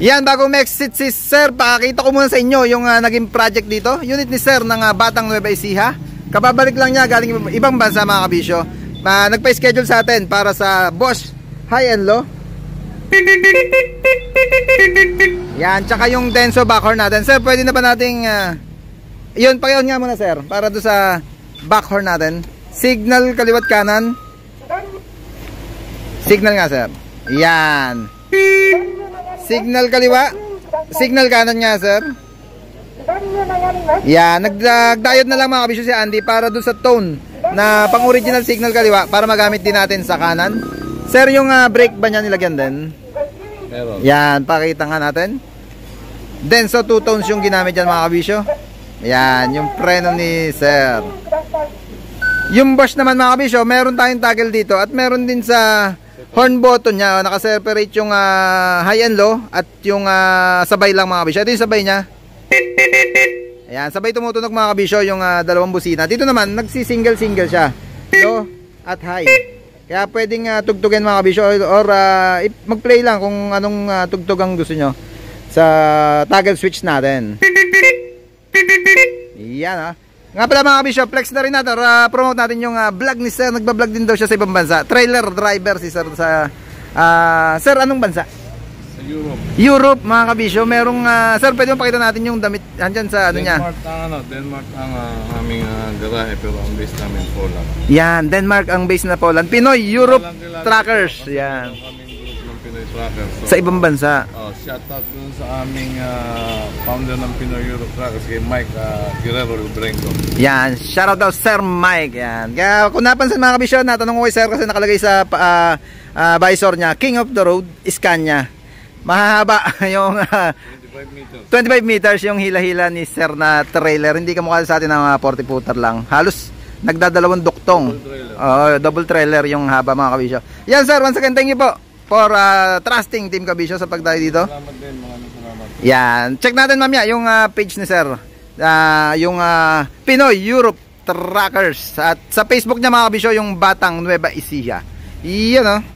Yan, bago mag-exit si Sir, pakakita ko muna sa inyo yung naging project dito. Unit ni Sir ng Batang Nueva Ecija. Kababalik lang niya galing ibang bansa mga kabisyo. Nagpa-schedule sa atin para sa Bosch High and Low. Yan, tsaka yung Denso backhorn natin. Sir, pwede na ba nating yun, pakiyon nga muna Sir, para do sa backhorn natin. Signal kaliwat kanan. Signal nga Sir. Yan. Signal kaliwa. Signal kanan nga Sir. Yan, nagdayod na lang mga kabisyo si Andy para doon sa tone na pang original signal kaliwa para magamit din natin sa kanan. Sir, yung brake ba niya nilagyan din? Yan, pakita nga natin. Denso 2 tones yung ginamit dyan mga kabisyo. Yan, yung preno ni Sir. Yung Bosch naman mga kabisyo, meron tayong toggle dito at meron din sa horn button niya, naka-separate yung high and low at yung sabay lang mga kabisyo. Ito yung sabay niya. Ayan, sabay tumutunog mga kabisyo yung dalawang busina. Dito naman, nagsi-single-single siya. Low at high. Kaya pwedeng tugtugin mga kabisyo or mag-play lang kung anong tugtog ang gusto nyo sa toggle switch natin. Yan Nga pala mga kabisyo, flex na rin natin, promote natin yung vlog ni Sir. Nagbablog din daw siya sa ibang bansa. Trailer driver si Sir sa Sir, anong bansa? Sa Europe. Europe mga kabisyo. Merong Sir, pwede mo pakita natin yung damit andyan sa ano niya. Denmark ang aming garahe pero ang base namin Poland. Yan, Denmark ang base na Poland. Pinoy Europe Trackers. Yan. Sa ibang bansa. Shout out dun sa aming founder ng Pinoy Europe Trackers, kay Mike Guerrero Lubrengo. Yan, shout out daw Sir Mike. Yan. Kaya kung napansin mga kabisyo, natanong ko kay Sir kasi nakalagay sa visor niya, King of the Road, Scania. Mahahaba yung 25 meters yung hila-hila ni Sir na trailer. Hindi kamukha sa atin ng 40 footer lang. Halos nagdadalawang duktong. Double trailer yung haba mga kabisyo. Yan Sir, once again, thank you po for trusting Team Kabisyo sa pagdayo dito. Salamat din, maraming salamat. Yan, check natin mamaya yung page ni Sir, yung Pinoy Europe Trackers, at sa Facebook niya mga kabisyo yung Batang Nueva Ecija. Yan